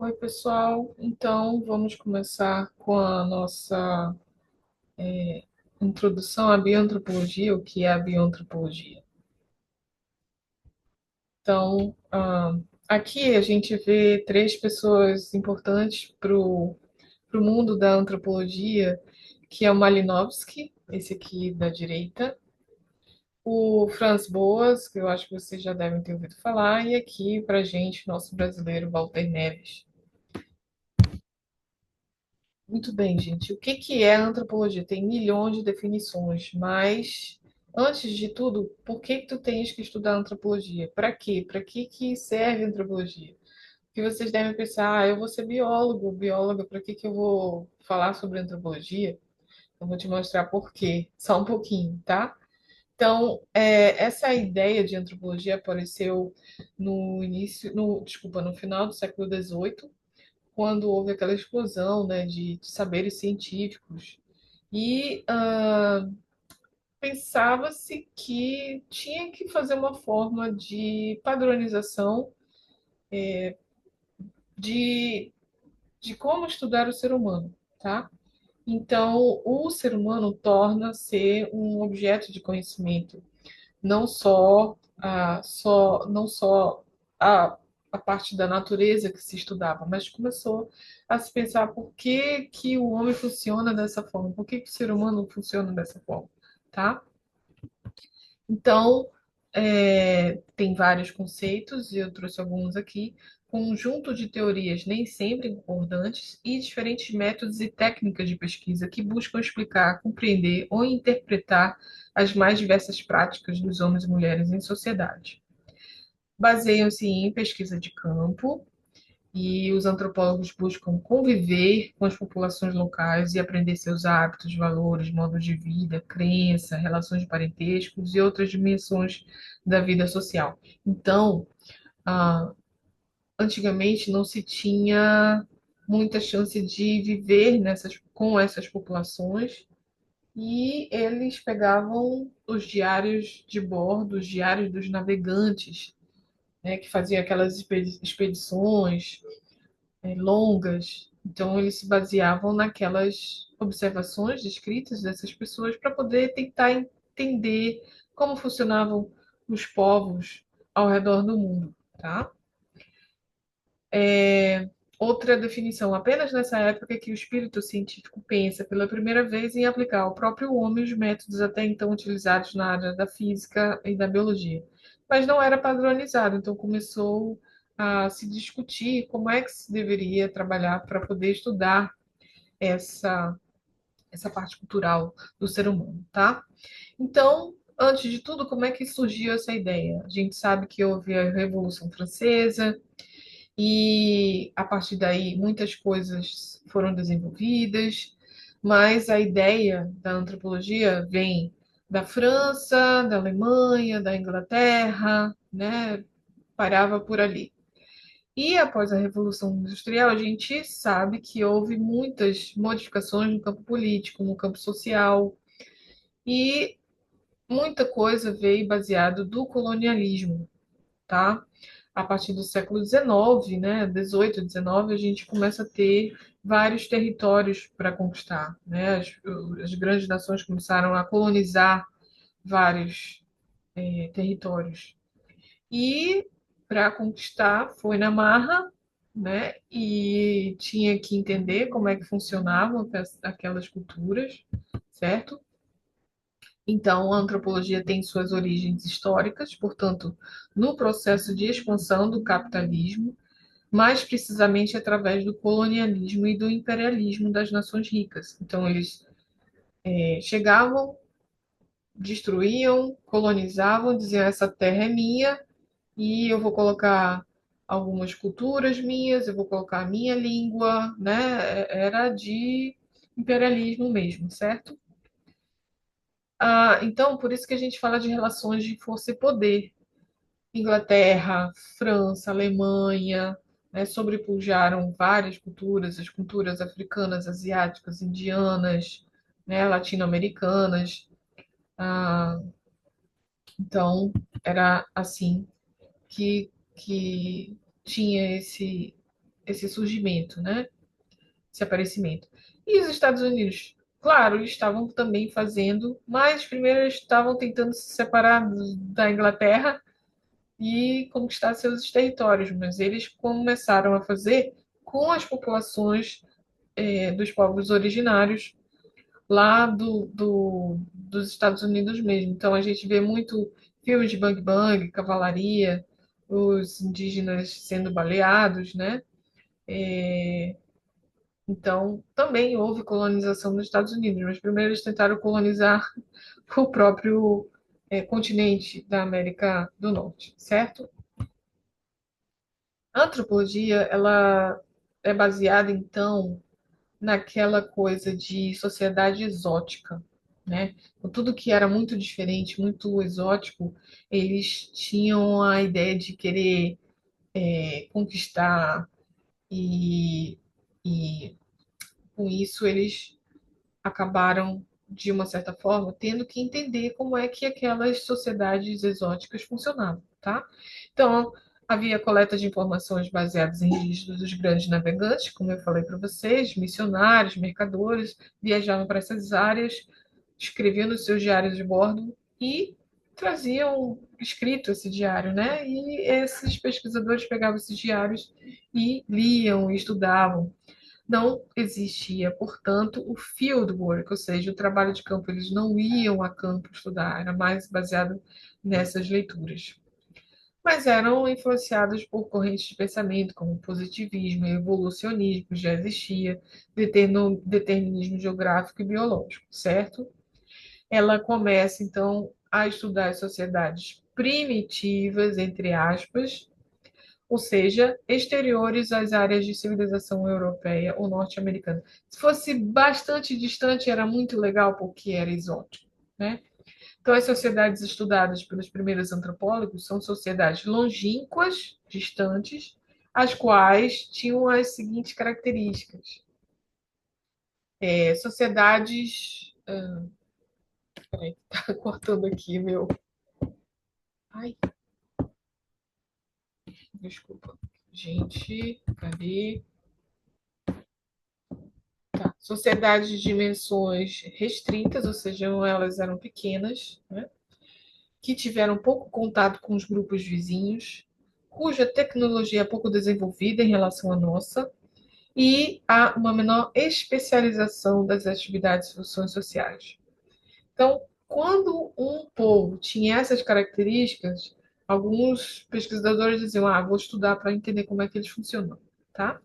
Oi, pessoal. Então, vamos começar com a nossa introdução à bioantropologia, o que é a bioantropologia. Então, aqui a gente vê três pessoas importantes para o mundo da antropologia, que é o Malinowski, esse aqui da direita, o Franz Boas, que eu acho que vocês já devem ter ouvido falar, e aqui, para a gente, nosso brasileiro Walter Neves. Muito bem, gente. O que que é a antropologia? Tem milhões de definições, mas antes de tudo, por que que tu tens que estudar antropologia? Para quê? Para que serve a antropologia? Porque vocês devem pensar, eu vou ser biólogo, bióloga, para que que eu vou falar sobre antropologia? Eu vou te mostrar por quê, só um pouquinho, tá? Então, essa ideia de antropologia apareceu no início, desculpa, no final do século XVIII, quando houve aquela explosão, né, de saberes científicos. E pensava-se que tinha que fazer uma forma de padronização de, de como estudar o ser humano, tá? Então, o ser humano torna-se um objeto de conhecimento, não só a, a parte da natureza que se estudava, mas começou a se pensar por que que o homem funciona dessa forma, por que que o ser humano funciona dessa forma, tá? Então, tem vários conceitos, e eu trouxe alguns aqui, conjunto de teorias nem sempre concordantes e diferentes métodos e técnicas de pesquisa que buscam explicar, compreender ou interpretar as mais diversas práticas dos homens e mulheres em sociedade. Baseiam-se em pesquisa de campo, e os antropólogos buscam conviver com as populações locais e aprender seus hábitos, valores, modos de vida, crença, relações de parentescos e outras dimensões da vida social. Então, ah, antigamente não se tinha muita chance de viver com essas populações e eles pegavam os diários de bordo, os diários dos navegantes, né, que faziam aquelas expedições longas. Então, eles se baseavam naquelas observações descritas dessas pessoas para poder tentar entender como funcionavam os povos ao redor do mundo, tá? Outra definição, apenas nessa época é que o espírito científico pensa pela primeira vez em aplicar ao próprio homem os métodos até então utilizados na área da física e da biologia. Mas não era padronizado, então começou a se discutir como é que se deveria trabalhar para poder estudar essa, essa parte cultural do ser humano, tá? Então, antes de tudo, como é que surgiu essa ideia? A gente sabe que houve a Revolução Francesa, e a partir daí muitas coisas foram desenvolvidas, mas a ideia da antropologia vem da França, da Alemanha, da Inglaterra, né? Parava por ali. E após a Revolução Industrial, a gente sabe que houve muitas modificações no campo político, no campo social, e muita coisa veio baseado do colonialismo, tá? A partir do século XIX, né, 18, 19, a gente começa a ter vários territórios para conquistar, né? As grandes nações começaram a colonizar vários territórios. E para conquistar foi na marra, né? E tinha que entender como é que funcionavam aquelas culturas, certo? Então, a antropologia tem suas origens históricas, portanto, no processo de expansão do capitalismo, mais precisamente através do colonialismo e do imperialismo das nações ricas. Então, eles chegavam, destruíam, colonizavam, diziam: essa terra é minha e eu vou colocar algumas culturas minhas, eu vou colocar a minha língua, né? Era de imperialismo mesmo, certo? Então, por isso que a gente fala de relações de força e poder. Inglaterra, França, Alemanha, né, sobrepujaram várias culturas, as culturas africanas, asiáticas, indianas, né, latino-americanas. Ah, então, era assim que tinha esse surgimento, né? Esse aparecimento. E os Estados Unidos, claro, estavam também fazendo, mas primeiro eles estavam tentando se separar da Inglaterra e conquistar seus territórios, mas eles começaram a fazer com as populações dos povos originários lá dos Estados Unidos mesmo. Então a gente vê muito filmes de Bang Bang, cavalaria, os indígenas sendo baleados, né? Então também houve colonização nos Estados Unidos, mas primeiro eles tentaram colonizar o próprio continente da América do Norte, certo? A antropologia ela é baseada então naquela coisa de sociedade exótica, né? Com tudo que era muito diferente, muito exótico, eles tinham a ideia de querer conquistar e, e com isso eles acabaram de uma certa forma tendo que entender como é que aquelas sociedades exóticas funcionavam, tá? Então havia coleta de informações baseadas em registros dos grandes navegantes, como eu falei para vocês, missionários, mercadores, viajavam para essas áreas, escreviam nos seus diários de bordo e traziam escrito esse diário, né? E esses pesquisadores pegavam esses diários e liam, e estudavam. Não existia, portanto, o field work, ou seja, o trabalho de campo. Eles não iam a campo estudar, era mais baseado nessas leituras. Mas eram influenciados por correntes de pensamento como positivismo e evolucionismo, já existia determinismo geográfico e biológico, certo? Ela começa, então, a estudar as sociedades primitivas, entre aspas, ou seja, exteriores às áreas de civilização europeia ou norte-americana. Se fosse bastante distante, era muito legal porque era exótico, né? Então, as sociedades estudadas pelos primeiros antropólogos são sociedades longínquas, distantes, as quais tinham as seguintes características. Sociedades. Peraí, tá cortando aqui, meu. Ai, desculpa. Gente, cadê? Tá. Sociedades de dimensões restritas, ou seja, elas eram pequenas, né? Que tiveram pouco contato com os grupos vizinhos, cuja tecnologia é pouco desenvolvida em relação à nossa, e há uma menor especialização das atividades e funções sociais. Então, quando um povo tinha essas características, alguns pesquisadores diziam: vou estudar para entender como é que eles funcionam, tá?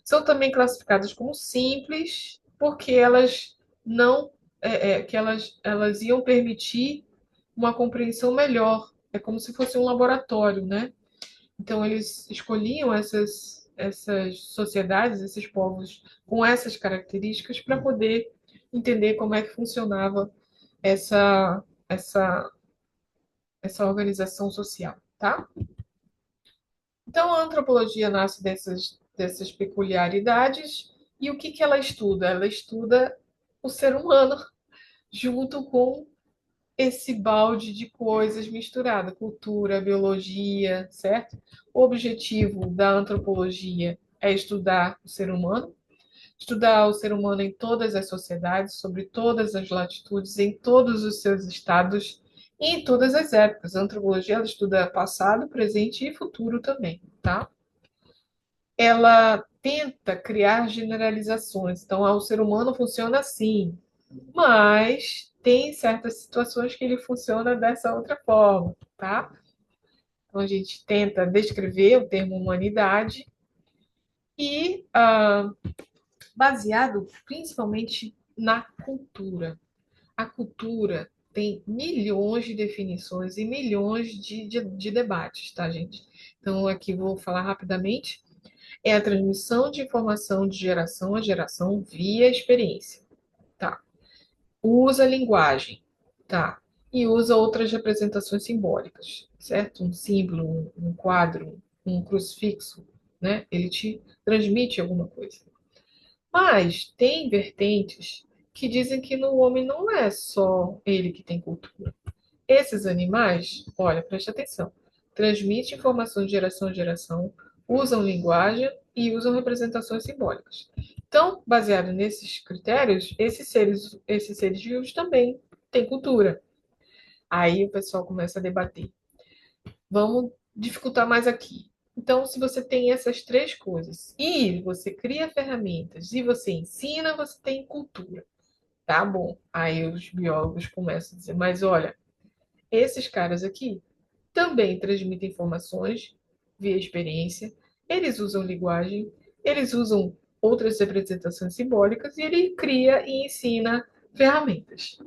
São também classificadas como simples, porque elas não, que elas iam permitir uma compreensão melhor. É como se fosse um laboratório, né? Então eles escolhiam essas sociedades, esses povos com essas características para poder entender como é que funcionava essa, essa, essa organização social, tá? Então, a antropologia nasce dessas peculiaridades e o que, que ela estuda? Ela estuda o ser humano junto com esse balde de coisas misturada, cultura, biologia, certo? O objetivo da antropologia é estudar o ser humano em todas as sociedades, sobre todas as latitudes, em todos os seus estados e em todas as épocas. A antropologia ela estuda passado, presente e futuro também, tá? Ela tenta criar generalizações. Então, o ser humano funciona assim, mas tem certas situações que ele funciona dessa outra forma, tá? Então, a gente tenta descrever o termo humanidade e baseado principalmente na cultura. A cultura tem milhões de definições e milhões de debates, tá, gente? Então, aqui vou falar rapidamente. É a transmissão de informação de geração a geração via experiência, tá? Usa linguagem, tá? E usa outras representações simbólicas, certo? Um símbolo, um quadro, um crucifixo, né? Ele te transmite alguma coisa. Mas tem vertentes que dizem que no homem não é só ele que tem cultura. Esses animais, olha, preste atenção, transmitem informação de geração a geração, usam linguagem e usam representações simbólicas. Então, baseado nesses critérios, esses seres vivos também têm cultura. Aí o pessoal começa a debater. Vamos dificultar mais aqui. Então, se você tem essas três coisas e você cria ferramentas e você ensina, você tem cultura. Tá bom. Aí os biólogos começam a dizer: mas olha, esses caras aqui também transmitem informações via experiência, eles usam linguagem, eles usam outras representações simbólicas e ele cria e ensina ferramentas.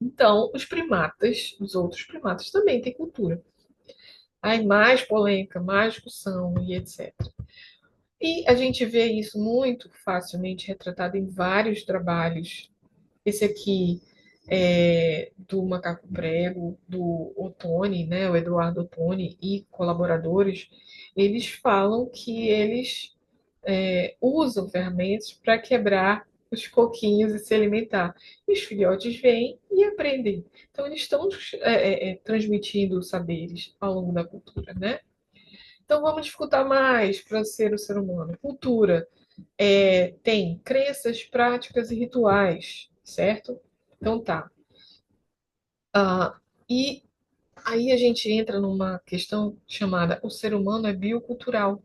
Então, os primatas, os outros primatas também têm cultura. Aí mais polêmica, mais discussão e etc. E a gente vê isso muito facilmente retratado em vários trabalhos. Esse aqui é do Macaco Prego, do Ottoni, né, o Eduardo Ottoni e colaboradores, eles falam que eles usam ferramentas para quebrar os coquinhos e se alimentar. E os filhotes vêm e aprendem. Então, eles estão transmitindo saberes ao longo da cultura, né? Então, vamos dificultar mais para ser o ser humano. Cultura tem crenças, práticas e rituais, certo? Então, tá. E aí a gente entra numa questão chamada o ser humano é biocultural.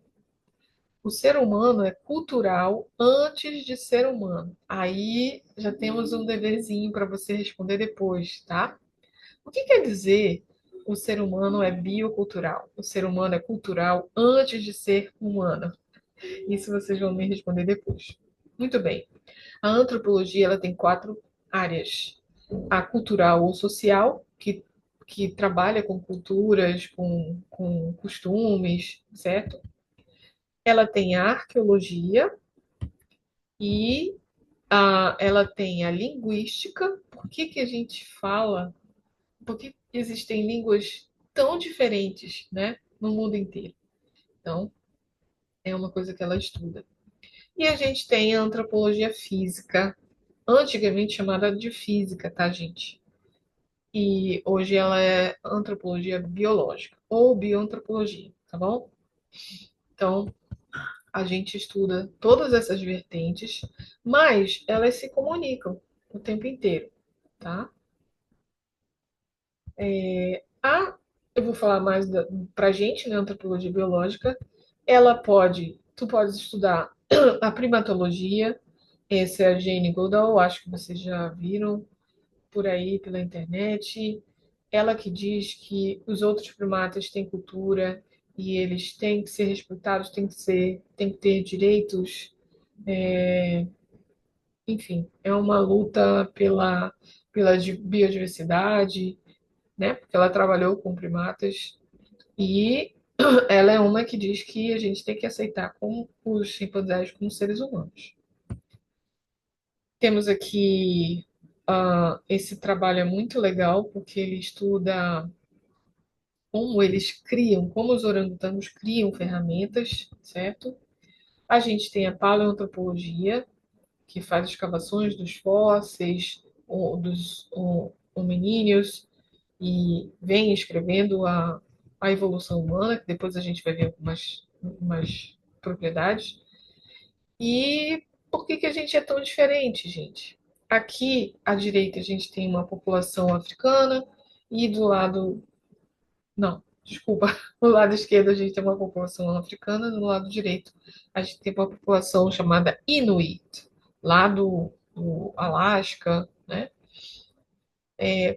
O ser humano é cultural antes de ser humano. Aí já temos um deverzinho para você responder depois, tá? O que quer dizer o ser humano é biocultural? O ser humano é cultural antes de ser humano. Isso vocês vão me responder depois. Muito bem. A antropologia ela tem quatro áreas: a cultural ou social, que trabalha com culturas, com costumes, certo? Ela tem a arqueologia e ela tem a linguística. Por que, que a gente fala? Por que existem línguas tão diferentes, né, no mundo inteiro? Então, é uma coisa que ela estuda. E a gente tem a antropologia física, antigamente chamada de física, tá, gente? E hoje ela é antropologia biológica ou bioantropologia, tá bom? Então, a gente estuda todas essas vertentes, mas elas se comunicam o tempo inteiro, tá? A, eu vou falar mais para a gente, né, antropologia biológica, tu podes estudar a primatologia, essa é a Jane Goodall, acho que vocês já viram por aí pela internet. Ela que diz que os outros primatas têm cultura e eles têm que ser respeitados, têm que ter direitos, enfim, é uma luta pela biodiversidade, né? Porque ela trabalhou com primatas e ela é uma que diz que a gente tem que aceitar como os chimpanzés como seres humanos. Temos aqui esse trabalho é muito legal porque ele estuda como eles criam, como os orangotangos criam ferramentas, certo? A gente tem a paleoantropologia, que faz escavações dos fósseis, dos hominíneos, e vem escrevendo a evolução humana, que depois a gente vai ver algumas propriedades. E por que, que a gente é tão diferente, gente? Aqui à direita a gente tem uma população africana e do lado. Não, desculpa. Do lado esquerdo a gente tem uma população africana, do lado direito a gente tem uma população chamada Inuit, lá do Alasca, né?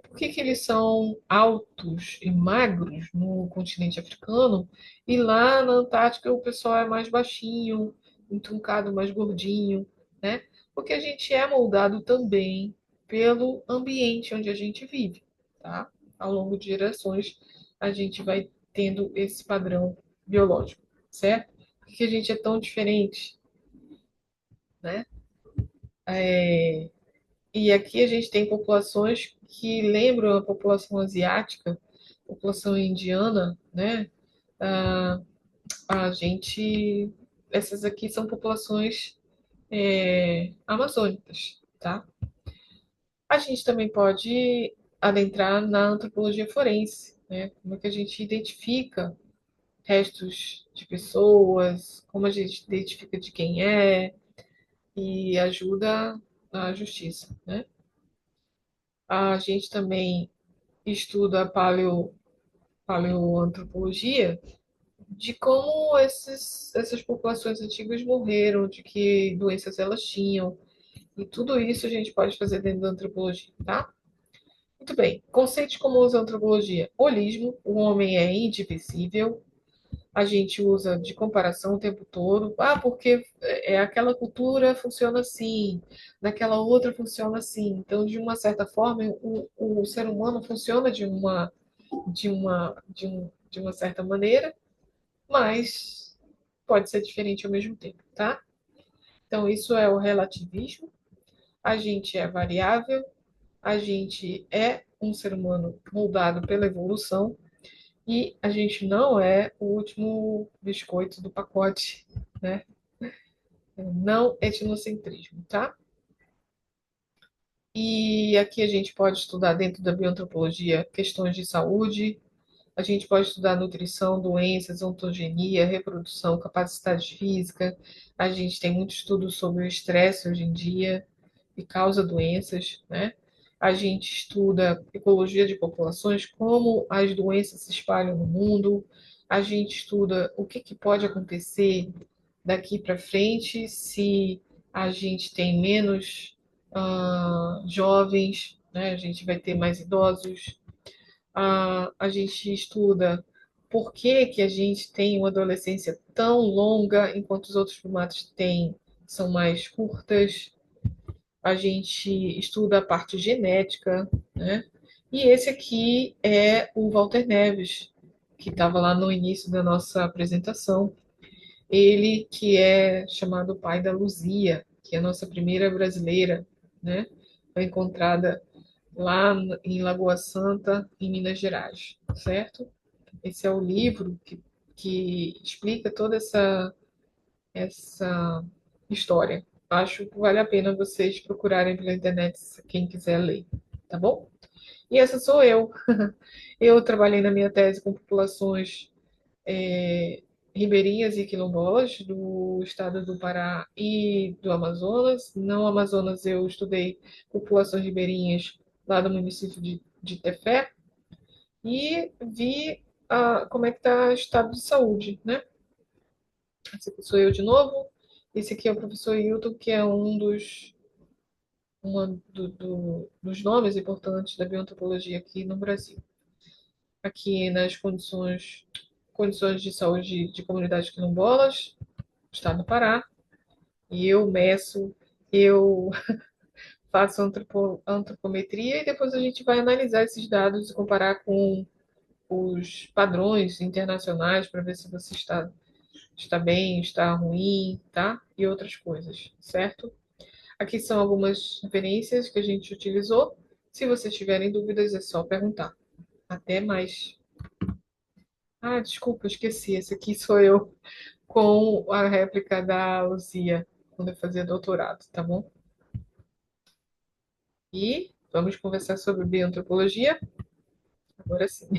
Por que, que eles são altos e magros no continente africano e lá na Antártica o pessoal é mais baixinho, entroncado, mais gordinho, né? Porque a gente é moldado também pelo ambiente onde a gente vive, tá? Ao longo de gerações a gente vai tendo esse padrão biológico, certo? Por que a gente é tão diferente, né? E aqui a gente tem populações que lembram a população asiática, população indiana, né? Ah, a gente, essas aqui são populações amazônicas, tá? A gente também pode adentrar na antropologia forense, né? Como é que a gente identifica? restos de pessoas, como a gente identifica de quem é e ajuda a justiça, né? A gente também estuda a paleoantropologia de como essas populações antigas morreram, de que doenças elas tinham, e tudo isso a gente pode fazer dentro da antropologia, tá? Muito bem. Conceitos comuns da antropologia. Holismo, o homem é indivisível. A gente usa de comparação o tempo todo. Ah, porque aquela cultura funciona assim, naquela outra funciona assim. Então, de uma certa forma, o ser humano funciona de uma certa maneira, mas pode ser diferente ao mesmo tempo, tá? Então, isso é o relativismo. A gente é variável, a gente é um ser humano moldado pela evolução e a gente não é o último biscoito do pacote, né? Não etnocentrismo, tá? E aqui a gente pode estudar dentro da bioantropologia questões de saúde, a gente pode estudar nutrição, doenças, ontogenia, reprodução, capacidade física. A gente tem muito estudo sobre o estresse hoje em dia e causa doenças, né? A gente estuda ecologia de populações, como as doenças se espalham no mundo. A gente estuda o que pode acontecer daqui para frente se a gente tem menos jovens, né? A gente vai ter mais idosos, a gente estuda por que, que a gente tem uma adolescência tão longa, enquanto os outros primatas têm, são mais curtas. A gente estuda a parte genética, né? E esse aqui é o Walter Neves, que estava lá no início da nossa apresentação. Ele que é chamado pai da Luzia, que é a nossa primeira brasileira, né? Foi encontrada lá em Lagoa Santa, em Minas Gerais, certo? Esse é o livro que explica toda essa história. Acho que vale a pena vocês procurarem pela internet, quem quiser ler, tá bom? E essa sou eu. Eu trabalhei na minha tese com populações ribeirinhas e quilombolas do estado do Pará e do Amazonas. No Amazonas eu estudei populações ribeirinhas lá do município de Tefé e vi como é que está o estado de saúde, né? Esse aqui sou eu de novo. Esse aqui é o professor Hilton, que é dos nomes importantes da bioantropologia aqui no Brasil. Aqui nas condições de saúde de comunidades quilombolas, estado do Pará, e eu meço, eu faço antropometria e depois a gente vai analisar esses dados e comparar com os padrões internacionais para ver se você está bem, está ruim, tá? E outras coisas, certo? Aqui são algumas referências que a gente utilizou. Se vocês tiverem dúvidas, é só perguntar. Até mais. Ah, desculpa, esqueci. Esse aqui sou eu com a réplica da Luzia, quando eu fazia doutorado, tá bom? E vamos conversar sobre bioantropologia? Agora sim.